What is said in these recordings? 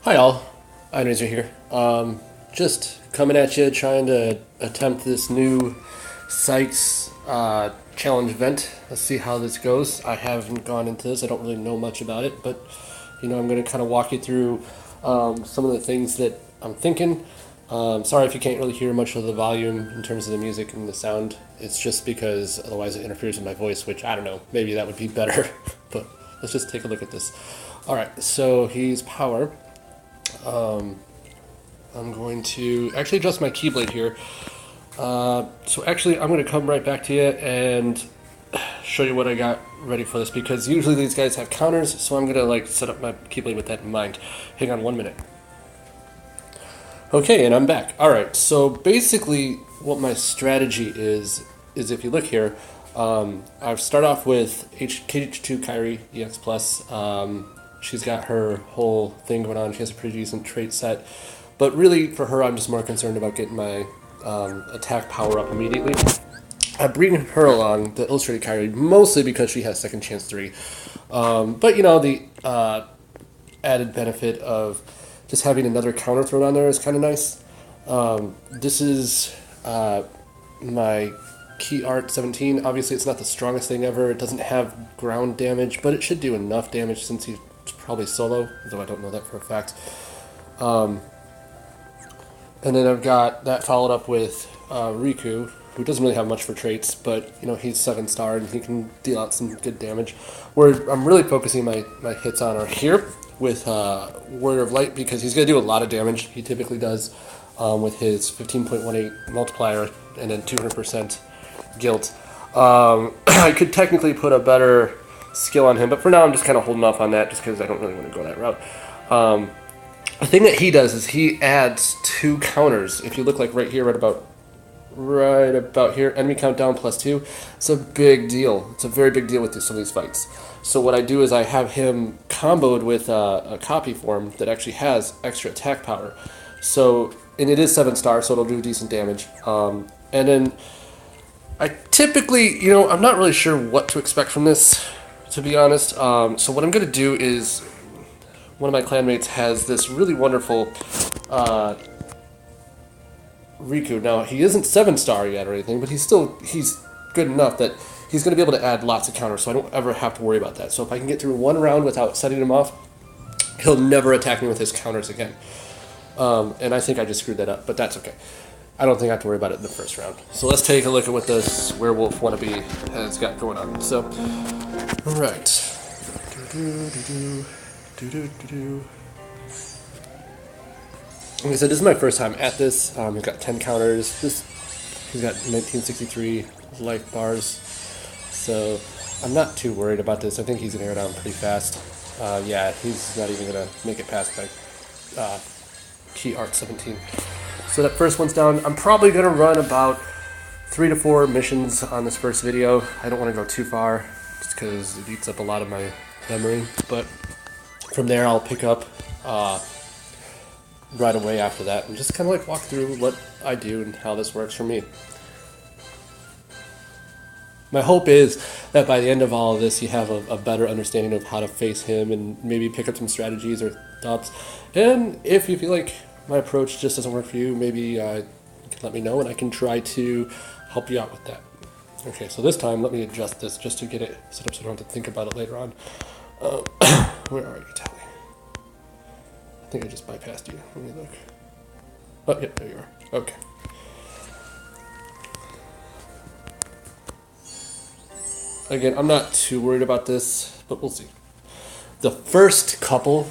Hi all, Einraiser here. Just coming at you, trying to attempt this new Saix challenge event. Let's see how this goes. I haven't gone into this, I don't really know much about it, but I'm going to kind of walk you through some of the things that I'm thinking. Sorry if you can't really hear much of the volume in terms of the music and the sound. It's just because otherwise it interferes with my voice, which I don't know, maybe that would be better. But let's just take a look at this. Alright, so he's power. I'm going to actually adjust my keyblade here. So actually I'm going to come right back to you and show you what I got ready for this, because usually these guys have counters, so I'm going to set up my keyblade with that in mind. Hang on 1 minute. Okay, and I'm back. Alright, so basically what my strategy is if you look here, I've started off with KHUX Kyrie EX Plus. She's got her whole thing going on. She has a pretty decent trait set. But really, for her, I'm just more concerned about getting my attack power up immediately. I bring her along, the Illustrated Kyrie, mostly because she has Second Chance 3. But, the added benefit of just having another counter thrown on there is kind of nice. This is my XIII. Obviously, it's not the strongest thing ever. It doesn't have ground damage, but it should do enough damage since he's probably solo, though I don't know that for a fact. And then I've got that followed up with Riku, who doesn't really have much for traits, but he's 7-star and he can deal out some good damage. Where I'm really focusing my hits on are here with Warrior of Light, because he's going to do a lot of damage. He typically does with his 15.18 multiplier and then 200% guilt. I could technically put a better skill on him, but for now I'm just kind of holding off on that just because I don't really want to go that route. The thing that he does is he adds 2 counters. If you look right here, right about here, enemy countdown +2. It's a big deal. It's a very big deal with some of these fights. So what I do is I have him comboed with a copy form that actually has extra attack power. So, and it is 7-star, so it'll do decent damage. And then I typically, I'm not really sure what to expect from this, to be honest. So what I'm going to do is, one of my clanmates has this really wonderful Riku. Now, he isn't 7-star yet or anything, but he's good enough that he's going to be able to add lots of counters, so I don't ever have to worry about that. So if I can get through one round without setting him off, he'll never attack me with his counters again. And I think I just screwed that up, but that's okay. I don't think I have to worry about it in the first round. So let's take a look at what this werewolf wannabe has got going on. So, alright. Okay, so this is my first time at this. He's got 10 counters. He's got 1963 life bars. So I'm not too worried about this. I think he's going to go down pretty fast. Yeah, he's not even going to make it past my XIII. So that first one's down. I'm probably going to run about 3 to 4 missions on this first video. I don't want to go too far, just because it eats up a lot of my memory. But from there, I'll pick up right away after that and just kind of walk through what I do and how this works for me. My hope is that by the end of all of this, you have a better understanding of how to face him and maybe pick up some strategies or thoughts. And if you feel like my approach just doesn't work for you, maybe you can let me know and I can try to help you out with that. Okay, so this time, let me adjust this just to get it set up so I don't have to think about it later on. Where are you, Tally? I think I just bypassed you. Let me look. Oh, yeah, there you are. Okay. Again, I'm not too worried about this, but we'll see. The first couple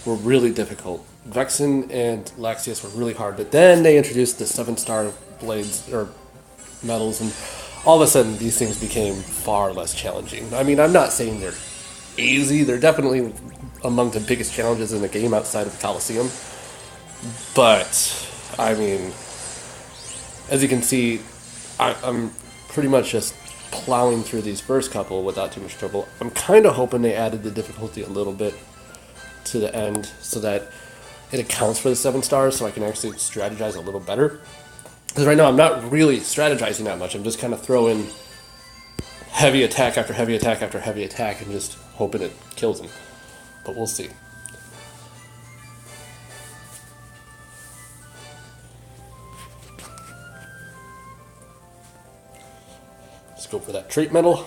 were really difficult. Vexen and Laxius were really hard, but then they introduced the 7-star blades, or medals, and all of a sudden these things became far less challenging. I mean, I'm not saying they're easy. They're definitely among the biggest challenges in the game outside of Coliseum. But, I mean, as you can see, I'm pretty much just plowing through these first couple without too much trouble. I'm kind of hoping they added the difficulty a little bit to the end so that it accounts for the 7 stars so I can actually strategize a little better. Because right now I'm not really strategizing that much. I'm just kind of throwing heavy attack after heavy attack after heavy attack and just hoping it kills him. But we'll see. go for that trait metal.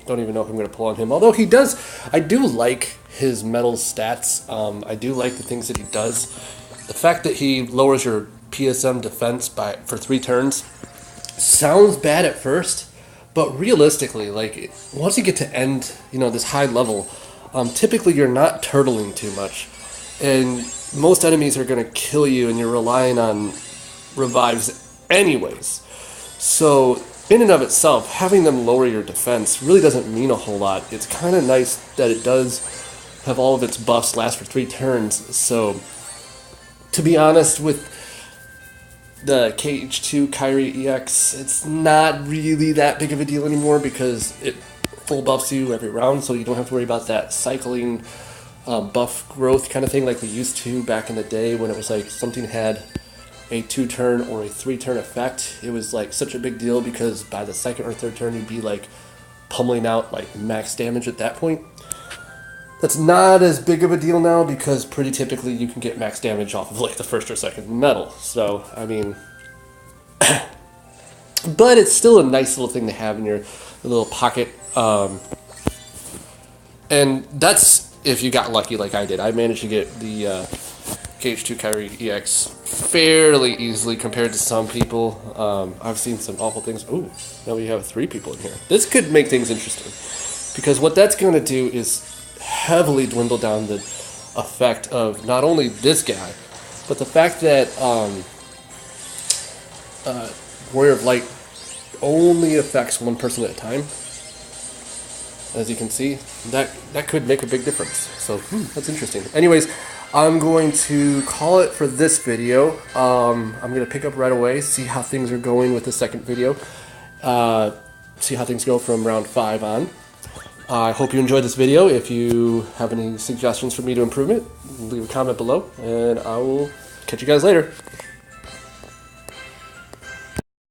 Don't even know if I'm going to pull on him. Although he does, I do like his metal stats. I do like the things that he does. The fact that he lowers your PSM defense for 3 turns sounds bad at first, but realistically, like once you get to end, this high level, typically you're not turtling too much, and most enemies are going to kill you, and you're relying on revives anyways. So in and of itself, having them lower your defense really doesn't mean a whole lot. It's kind of nice that it does have all of its buffs last for 3 turns. So to be honest, with the KH2 Kyrie EX, it's not really that big of a deal anymore because it full buffs you every round, so you don't have to worry about that cycling buff growth kind of thing like we used to back in the day when it was like something had a 2-turn or a 3-turn effect. It was like such a big deal because by the 2nd or 3rd turn you'd be like pummeling out like max damage at that point. That's not as big of a deal now because pretty typically you can get max damage off of like the 1st or 2nd metal. So, I mean, but it's still a nice little thing to have in your little pocket. And that's if you got lucky like I did. I managed to get the KH2 Kyrie EX fairly easily compared to some people. I've seen some awful things. Ooh, now we have 3 people in here. This could make things interesting because what that's going to do is heavily dwindle down the effect of not only this guy, but the fact that Warrior of Light only affects 1 person at a time. As you can see, that could make a big difference. So that's interesting. Anyways, I'm going to call it for this video. I'm going to pick up right away, see how things are going with the 2nd video, see how things go from round 5 on. I hope you enjoyed this video. If you have any suggestions for me to improve it, leave a comment below, and I will catch you guys later.